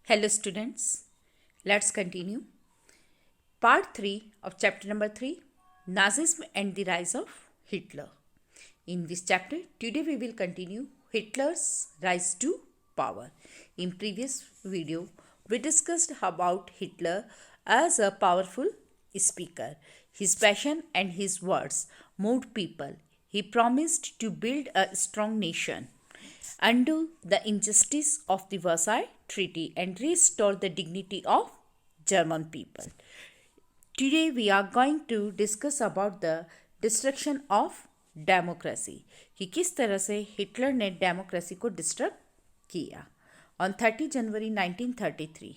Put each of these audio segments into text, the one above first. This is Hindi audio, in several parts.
Hello, students. Let's continue. Part 3 of chapter number 3, Nazism and the Rise of Hitler. In this chapter, today we will continue Hitler's rise to power. In previous video, we discussed about Hitler as a powerful speaker. His passion and his words moved people. He promised to build a strong nation, undo the injustice of the Versailles Treaty, and restore the dignity of German people. Today we are going to discuss about the destruction of democracy कि किस तरह से हिटलर ने डेमोक्रेसी को डिस्ट्रक्ट किया. On 30 January 1933,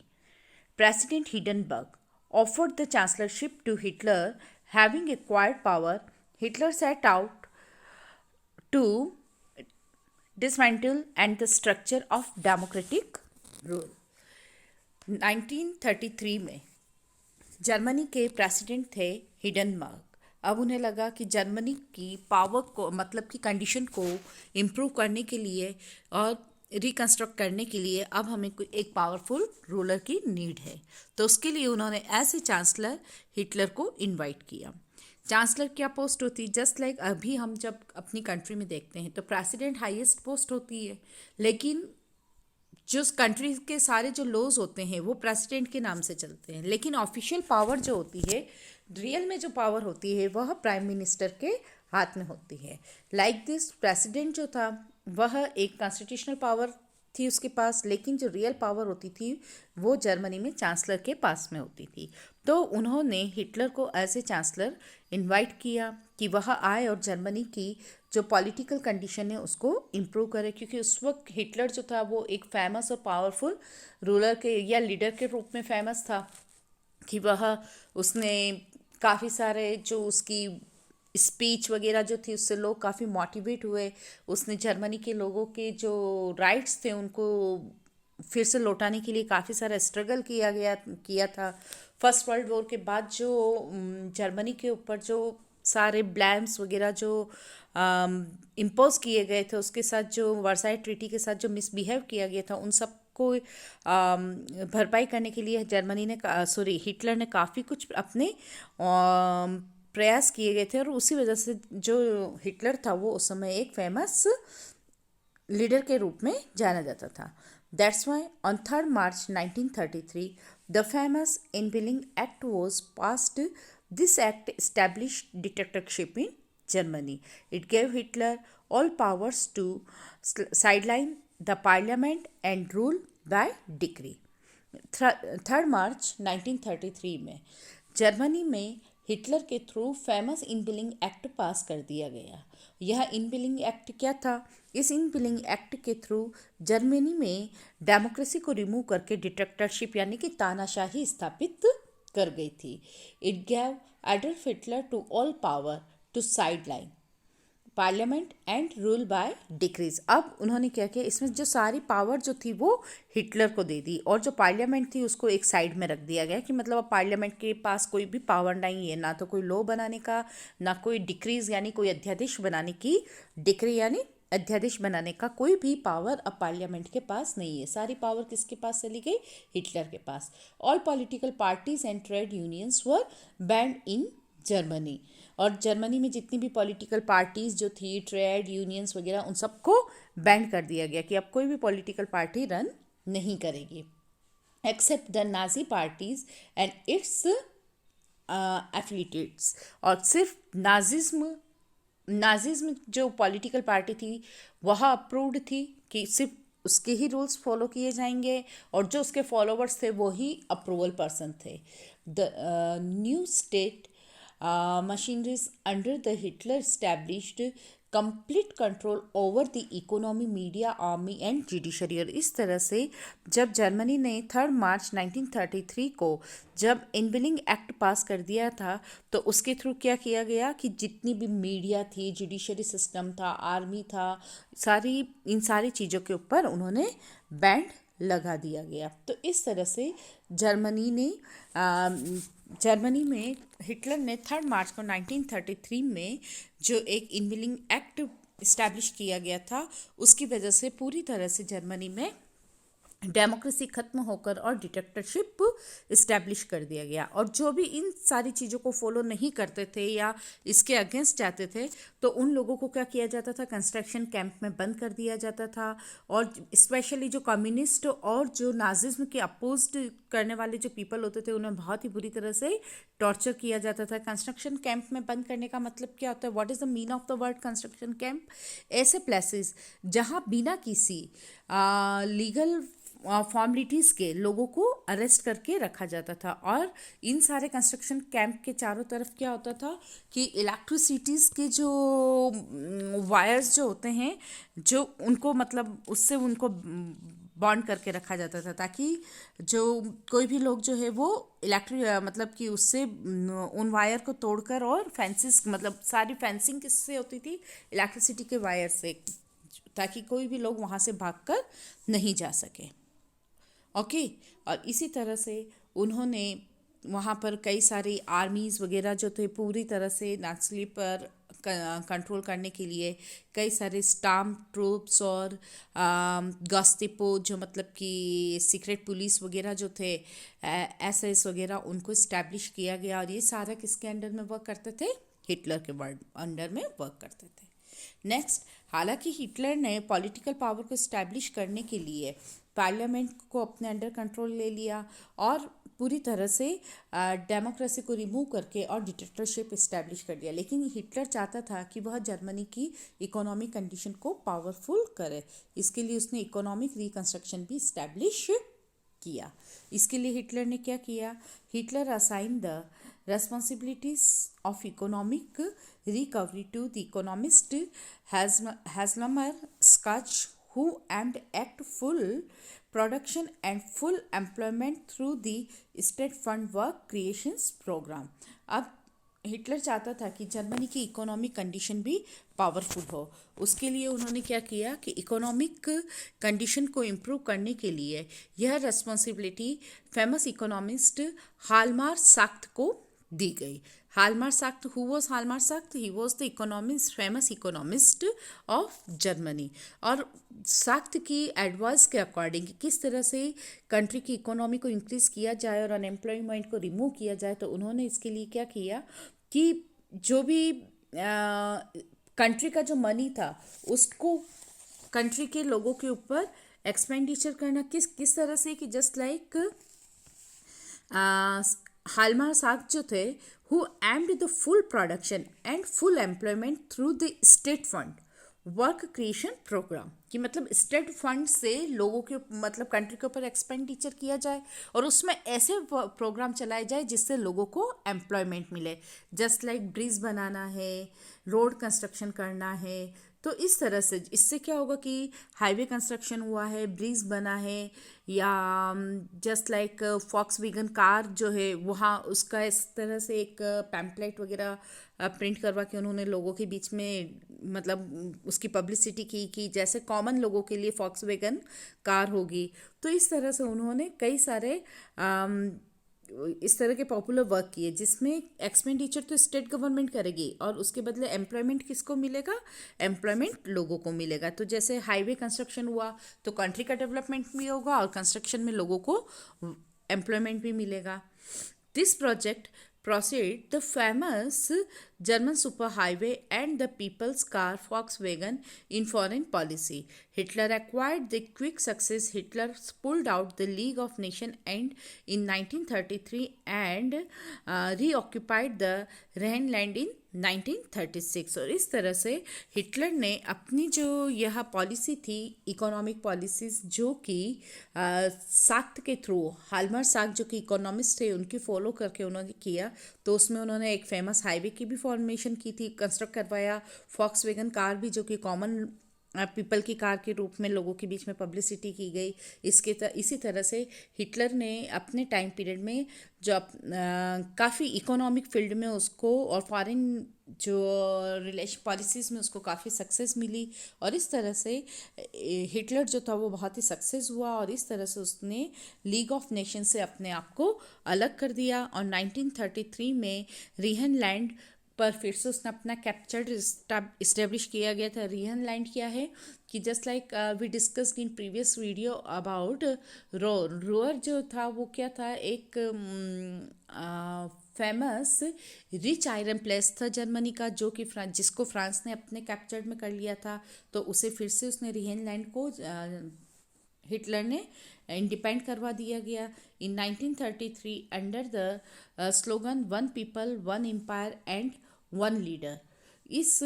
President Hindenburg offered the chancellorship to Hitler. Having acquired power, Hitler set out to dismantle and the structure of democratic rule. 1933 में जर्मनी के प्रेसिडेंट थे हिडनबर्ग. अब उन्हें लगा कि जर्मनी की पावर को मतलब की कंडीशन को इम्प्रूव करने के लिए और रिकंस्ट्रक्ट करने के लिए अब हमें कोई एक पावरफुल रूलर की नीड है. तो उसके लिए उन्होंने ऐसे चांसलर हिटलर को इनवाइट किया. चांसलर क्या पोस्ट होती है? जस्ट लाइक अभी हम जब अपनी कंट्री में देखते हैं तो प्रेसिडेंट हाईएस्ट पोस्ट होती है, लेकिन जो कंट्री के सारे जो लॉज होते हैं वो प्रेसिडेंट के नाम से चलते हैं, लेकिन ऑफिशियल पावर जो होती है, रियल में जो पावर होती है वह प्राइम मिनिस्टर के हाथ में होती है. लाइक दिस प्रेसिडेंट जो था वह एक कॉन्स्टिट्यूशनल पावर थी उसके पास, लेकिन जो रियल पावर होती थी वो जर्मनी में चांसलर के पास में होती थी. तो उन्होंने हिटलर को एज ए चांसलर इनवाइट किया कि वह आए और जर्मनी की जो पॉलिटिकल कंडीशन है उसको इम्प्रूव करे, क्योंकि उस वक्त हिटलर जो था वो एक फेमस और पावरफुल रूलर के या लीडर के रूप में फेमस था कि वह उसने काफ़ी सारे जो उसकी स्पीच वगैरह जो थी उससे लोग काफ़ी मोटिवेट हुए. उसने जर्मनी के लोगों के जो राइट्स थे उनको फिर से लौटाने के लिए काफ़ी सारा स्ट्रगल किया था. फर्स्ट वर्ल्ड वॉर के बाद जो जर्मनी के ऊपर जो सारे ब्लैम्स वगैरह जो इम्पोज किए गए थे, उसके साथ जो वर्साई ट्रीटी के साथ जो मिसबिहेव किया गया था, उन सब को भरपाई करने के लिए जर्मनी ने हिटलर ने काफ़ी कुछ अपने प्रयास किए गए थे. और उसी वजह से जो हिटलर था वो उस समय एक फेमस लीडर के रूप में जाना जाता था. That's why on 3 March 1933 the famous enabling act was passed. This act established dictatorship in Germany. It gave Hitler all powers to sideline the parliament and rule by decree. 3 March 1933 में जर्मनी में हिटलर के through famous enabling act pass कर दिया गया. यह इनबिलिंग एक्ट क्या था? इस इनबिलिंग एक्ट के थ्रू जर्मनी में डेमोक्रेसी को रिमूव करके डिक्टेटरशिप यानी कि तानाशाही स्थापित कर गई थी. It gave Adolf Hitler to all power to sideline parliament and rule by decrees. अब उन्होंने क्या किया, इसमें जो सारी पावर जो थी वो हिटलर को दे दी और जो पार्लियामेंट थी उसको एक साइड में रख दिया गया कि मतलब अब पार्लियामेंट के पास कोई भी पावर नहीं है, ना तो कोई लॉ बनाने का, ना कोई डिक्रीज यानी कोई अध्यादेश बनाने की, डिक्री यानी अध्यादेश बनाने का कोई भी पावर अब पार्लियामेंट के पास नहीं है. सारी पावर किसके पास चली गई? हिटलर के पास. All political parties and trade unions were banned in Germany. और जर्मनी में जितनी भी पॉलिटिकल पार्टीज जो थी, ट्रेड यूनियंस वगैरह, उन सबको बैंड कर दिया गया कि अब कोई भी पॉलिटिकल पार्टी रन नहीं करेगी except the Nazi parties and its affiliates. और सिर्फ नाजिज्म जो पॉलिटिकल पार्टी थी वह अप्रूव्ड थी कि सिर्फ उसके ही रूल्स फॉलो किए जाएंगे और जो उसके फॉलोवर्स थे वो ही अप्रूवल पर्सन थे. The new state machineries under the Hitler established complete control over the economy, media, army and judiciary. और इस तरह से जब जर्मनी ने 3 March 1933 को जब इनबिलिंग एक्ट पास कर दिया था तो उसके थ्रू क्या किया गया कि जितनी भी मीडिया थी, जुडिशरी सिस्टम था, आर्मी था, इन सारी चीज़ों के ऊपर उन्होंने बैंड लगा दिया गया. तो इस तरह से जर्मनी में हिटलर ने 3 मार्च को 1933 में जो एक इनबिलिंग एक्ट इस्टेब्लिश किया गया था उसकी वजह से पूरी तरह से जर्मनी में डेमोक्रेसी खत्म होकर और डिक्टेटरशिप इस्टेब्लिश कर दिया गया। और जो भी इन सारी चीज़ों को फॉलो नहीं करते थे या इसके अगेंस्ट जाते थे, तो उन लोगों को क्या किया जाता था, कंस्ट्रक्शन कैंप में बंद कर दिया जाता था। और स्पेशली जो कम्युनिस्ट और जो नाजिज्म के अपोज करने वाले जो पीपल होते थे, उन्हें बहुत ही बुरी तरह से टॉर्चर किया जाता था। कंस्ट्रक्शन कैंप में बंद करने का मतलब क्या होता है, what is the mean of the word construction camp? ऐसे प्लेसेस जहाँ बिना किसी लीगल फॉर्मेलिटीज़ के लोगों को अरेस्ट करके रखा जाता था। और इन सारे कंस्ट्रक्शन कैंप के चारों तरफ क्या होता था कि इलेक्ट्रिसिटीज़ के जो वायर्स जो होते हैं, जो उनको मतलब उससे उनको बॉन्ड करके रखा जाता था, ताकि जो कोई भी लोग जो है वो इलेक्ट्रिक मतलब कि उससे उन वायर को तोड़कर, और फेंसिस मतलब सारी फेंसिंग किससे होती थी, इलेक्ट्रिसिटी के वायर से, ताकि कोई भी लोग वहाँ से भागकर नहीं जा सके। ओके। और इसी तरह से उन्होंने वहाँ पर कई सारी आर्मीज़ वगैरह जो थे, पूरी तरह से नक्सली पर कंट्रोल करने के लिए कई सारे स्टाम्प ट्रूप्स और गस्तिपो जो मतलब कि सीक्रेट पुलिस वगैरह जो थे, एसएस वगैरह, उनको इस्टेब्लिश किया गया। और ये सारा किसके अंडर में वर्क करते थे, हिटलर के वर्ड अंडर में वर्क करते थे। नेक्स्ट, हालांकि हिटलर ने पॉलिटिकल पावर को इस्टेब्लिश करने के लिए पार्लियामेंट को अपने अंडर कंट्रोल ले लिया और पूरी तरह से डेमोक्रेसी को रिमूव करके और डिक्टेटरशिप इस्टेब्लिश कर दिया। लेकिन हिटलर चाहता था कि वह जर्मनी की इकोनॉमिक कंडीशन को पावरफुल करे। इसके लिए उसने इकोनॉमिक रिकंस्ट्रक्शन भी इस्टेब्लिश किया। इसके लिए हिटलर ने क्या किया, Hitler assign the responsibilities of economic recovery to the economist Haslamer Skach, who aimed at full production and full employment through the state fund work creations program। अब हिटलर चाहता था कि जर्मनी की इकोनॉमिक कंडीशन भी पावरफुल हो। उसके लिए उन्होंने क्या किया कि इकोनॉमिक कंडीशन को इम्प्रूव करने के लिए यह responsibility famous economist Hjalmar Schacht को दी गई। Hjalmar Schacht, who was Hjalmar Schacht? He was the economist, famous economist of Germany. और साख्त की एडवाइस के अकॉर्डिंग किस तरह से कंट्री की इकोनॉमी को इंक्रीज किया जाए और अनएम्प्लॉयमेंट को रिमूव किया जाए, तो उन्होंने इसके लिए क्या किया कि जो भी कंट्री का जो मनी था उसको कंट्री के लोगों के ऊपर एक्सपेंडिचर करना किस तरह से कि जस्ट लाइक हालमार साख्त जो थे, who aimed the full production and full employment through the state fund work creation programme, कि मतलब स्टेट फंड से लोगों के मतलब कंट्री के ऊपर एक्सपेंडिचर किया जाए और उसमें ऐसे प्रोग्राम चलाए जाए जिससे लोगों को एम्प्लॉयमेंट मिले। जस्ट लाइक ब्रिज बनाना है, रोड कंस्ट्रक्शन करना है, तो इस तरह से इससे क्या होगा कि हाईवे कंस्ट्रक्शन हुआ है, ब्रिज बना है, या जस्ट लाइक फॉक्सवैगन कार जो है वहाँ उसका इस तरह से एक पैम्पलेट वगैरह प्रिंट करवा के उन्होंने लोगों के बीच में मतलब उसकी पब्लिसिटी की कि जैसे कॉमन लोगों के लिए फॉक्सवैगन कार होगी। तो इस तरह से उन्होंने कई सारे इस तरह के पॉपुलर वर्क किए जिसमें एक्सपेंडिचर तो स्टेट गवर्नमेंट करेगी और उसके बदले एम्प्लॉयमेंट किसको मिलेगा, एम्प्लॉयमेंट लोगों को मिलेगा। तो जैसे हाईवे कंस्ट्रक्शन हुआ तो कंट्री का डेवलपमेंट भी होगा और कंस्ट्रक्शन में लोगों को एम्प्लॉयमेंट भी मिलेगा। This project proceed the famous German superhighway and the people's car Volkswagen in foreign policy. Hitler acquired the quick success. Hitler pulled out the League of Nations and in 1933 and reoccupied the Rhineland in 1936। और इस तरह से हिटलर ने अपनी जो यह पॉलिसी थी, इकोनॉमिक पॉलिसीज, जो कि साख्त के थ्रू, हालमार साख्त जो कि इकोनॉमिस्ट थे उनकी फॉलो करके उन्होंने किया। तो उसमें उन्होंने एक फेमस हाईवे की भी फॉर्मेशन की थी, कंस्ट्रक्ट करवाया, फॉक्सवैगन कार भी जो कि कॉमन पीपल की कार के रूप में लोगों के बीच में पब्लिसिटी की गई। इसी तरह से हिटलर ने अपने टाइम पीरियड में जो काफ़ी इकोनॉमिक फील्ड में उसको और फॉरेन जो रिलेशन पॉलिसीज़ में उसको काफ़ी सक्सेस मिली। और इस तरह से हिटलर जो था वो बहुत ही सक्सेस हुआ और इस तरह से उसने लीग ऑफ नेशन से अपने आप को अलग कर दिया। और 1933 में रीहनलैंड पर फिर से उसने अपना कैप्चर्ड इस्टेब्लिश किया गया था। रीइनलाइंड क्या है कि just like we discussed in previous video about Ruhr. Ruhr जो था वो क्या था, एक फेमस रिच आयरन प्लेस था जर्मनी का, जो कि जिसको फ्रांस ने अपने कैप्चर्ड में कर लिया था। तो उसे फिर से उसने रीइनलैंड को हिटलर ने इंडिपेंड करवा दिया गया in 1933 under the slogan one people one empire and one leader. इस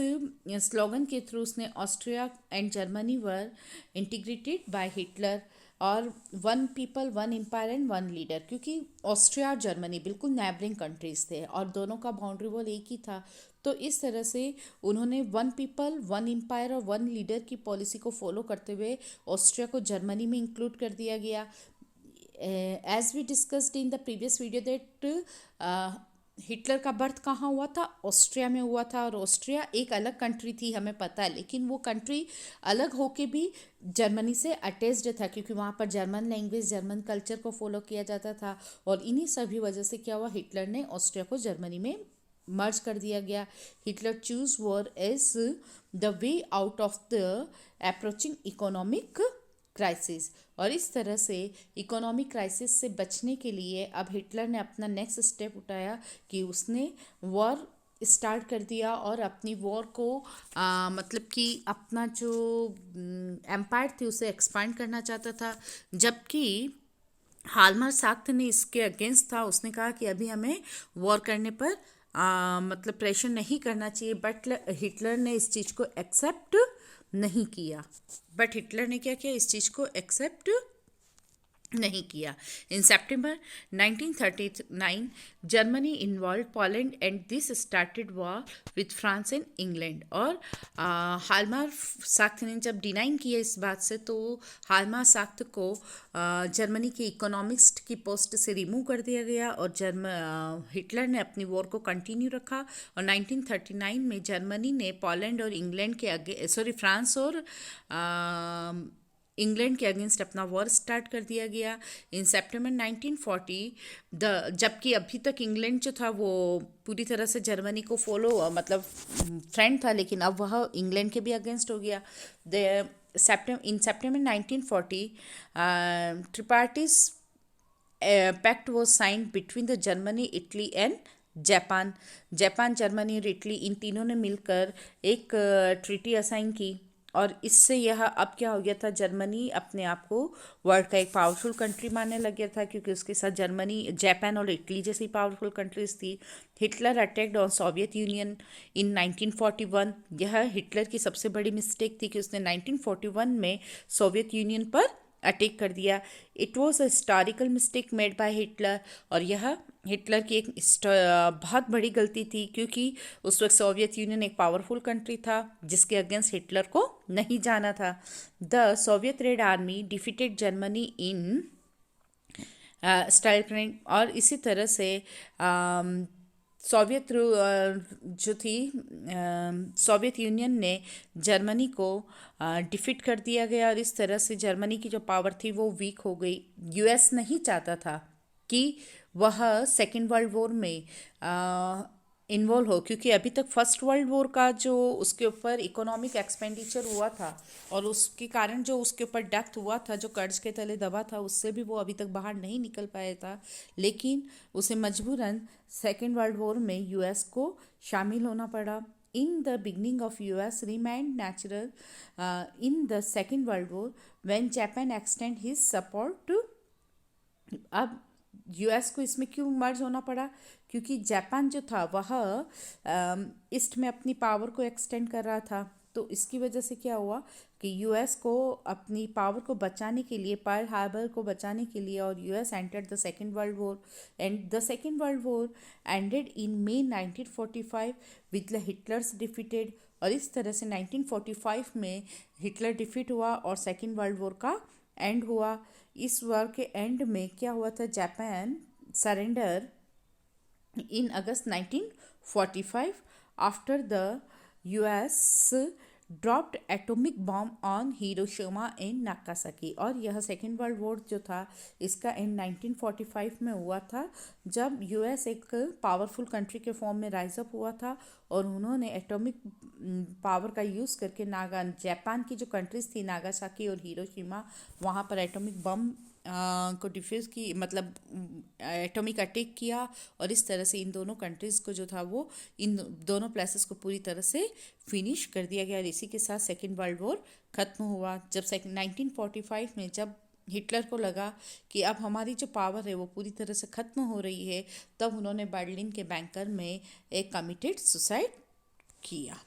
स्लोगन के थ्रू उसने Austria and Germany were integrated by Hitler, और one people one empire and one leader, क्योंकि ऑस्ट्रिया और जर्मनी बिल्कुल नेबरिंग कंट्रीज थे और दोनों का बाउंड्री वॉल एक ही था। तो इस तरह से उन्होंने वन पीपल वन एम्पायर और वन लीडर की पॉलिसी को फॉलो करते हुए ऑस्ट्रिया को जर्मनी में इंक्लूड कर दिया गया। As we discussed in the previous video that Hitler का बर्थ कहाँ हुआ था, ऑस्ट्रिया में हुआ था। और ऑस्ट्रिया एक अलग कंट्री थी हमें पता है, लेकिन वो कंट्री अलग होके भी जर्मनी से अटैच्ड था, क्योंकि वहाँ पर जर्मन लैंग्वेज जर्मन कल्चर को फॉलो किया जाता था। और इन्हीं सभी वजह से क्या हुआ, हिटलर ने ऑस्ट्रिया को जर्मनी में मर्ज कर दिया गया। Hitler choose war as the way out of the approaching economic crisis. और इस तरह से इकोनॉमिक क्राइसिस से बचने के लिए अब हिटलर ने अपना नेक्स्ट स्टेप उठाया कि उसने वॉर स्टार्ट कर दिया और अपनी वॉर को मतलब कि अपना जो एम्पायर थी उसे एक्सपांड करना चाहता था। जबकि हालमार साख्त ने इसके अगेंस्ट था, उसने कहा कि अभी हमें वॉर करने पर मतलब प्रेशर नहीं करना चाहिए। बट हिटलर ने इस चीज़ को एक्सेप्ट नहीं किया। बट हिटलर ने क्या किया, इस चीज़ को एक्सेप्ट नहीं किया। इन सितंबर 1939 Germany involve Poland and this started war with France and England. और हालमार साख्त ने जब डिनाइन किया इस बात से, तो हालमार साख्त को जर्मनी के इकोनॉमिस्ट की पोस्ट से रिमूव कर दिया गया और हिटलर ने अपनी वॉर को कंटिन्यू रखा। और 1939 में जर्मनी ने पोलैंड और इंग्लैंड के फ्रांस और इंग्लैंड के अगेंस्ट अपना वॉर स्टार्ट कर दिया गया इन सितंबर 1940। जबकि अभी तक इंग्लैंड जो था वो पूरी तरह से जर्मनी को फॉलो मतलब फ्रेंड था, लेकिन अब वह इंग्लैंड के भी अगेंस्ट हो गया। In September 1940 tripartite pact was signed between the Germany Italy and Japan. Japan, Germany और इटली इन तीनों ने मिलकर एक ट्रीटी असाइन की। और इससे यह अब क्या हो गया था, जर्मनी अपने आप को वर्ल्ड का एक पावरफुल कंट्री मानने लग गया था, क्योंकि उसके साथ जर्मनी, जापान और इटली जैसी पावरफुल कंट्रीज थी। Hitler attacked on Soviet Union in 1941। यह हिटलर की सबसे बड़ी मिस्टेक थी कि उसने 1941 में सोवियत यूनियन पर अटैक कर दिया। It was a historical mistake made by Hitler. और यह हिटलर की एक बहुत बड़ी गलती थी, क्योंकि उस वक्त सोवियत यूनियन एक पावरफुल कंट्री था जिसके अगेंस्ट हिटलर को नहीं जाना था। The Soviet red army defeated Germany in Stalingrad. और इसी तरह से सोवियत जो थी सोवियत यूनियन ने जर्मनी को डिफीट कर दिया गया, और इस तरह से जर्मनी की जो पावर थी वो वीक हो गई। यूएस नहीं चाहता था कि वह सेकेंड वर्ल्ड वॉर में इन्वॉल्व हो, क्योंकि अभी तक फर्स्ट वर्ल्ड वॉर का जो उसके ऊपर इकोनॉमिक एक्सपेंडिचर हुआ था और उसके कारण जो उसके ऊपर डेथ हुआ था, जो कर्ज के तले दबा था, उससे भी वो अभी तक बाहर नहीं निकल पाया था। लेकिन उसे मजबूरन सेकेंड वर्ल्ड वॉर में यूएस को शामिल होना पड़ा। In the beginning of US remained natural in the Second World War when Japan extended his support to। अब यूएस को इसमें क्यों मर्ज होना पड़ा, क्योंकि जापान जो था वह ईस्ट में अपनी पावर को एक्सटेंड कर रहा था। तो इसकी वजह से क्या हुआ कि यूएस को अपनी पावर को बचाने के लिए, पर्ल हार्बर को बचाने के लिए, और US entered the second world war and the second world war ended in may 1945 with the Hitler's defeated. और इस तरह से 1945 में हिटलर डिफीट हुआ और सेकेंड वर्ल्ड वॉर का एंड हुआ। इस वॉर के एंड में क्या हुआ था, Japan surrender in August 1945 after the US dropped atomic bomb on Hiroshima and Nagasaki. और यह सेकेंड वर्ल्ड वॉर जो था इसका एंड 1945 में हुआ था, जब यूएस एक पावरफुल कंट्री के फॉर्म में राइज अप हुआ था और उन्होंने एटॉमिक पावर का यूज़ करके जापान की जो कंट्रीज थी नागासाकी और हिरोशिमा, वहाँ पर एटॉमिक बम को डिफ्यूज़ की, मतलब एटॉमिक अटैक किया। और इस तरह से इन दोनों कंट्रीज़ को जो था वो इन दोनों प्लेसेस को पूरी तरह से फिनिश कर दिया गया। और इसी के साथ सेकेंड वर्ल्ड वॉर ख़त्म हुआ। जब 1945 में जब हिटलर को लगा कि अब हमारी जो पावर है वो पूरी तरह से ख़त्म हो रही है, तब उन्होंने बर्लिन के बैंकर में एक कमिटेड सुसाइड किया।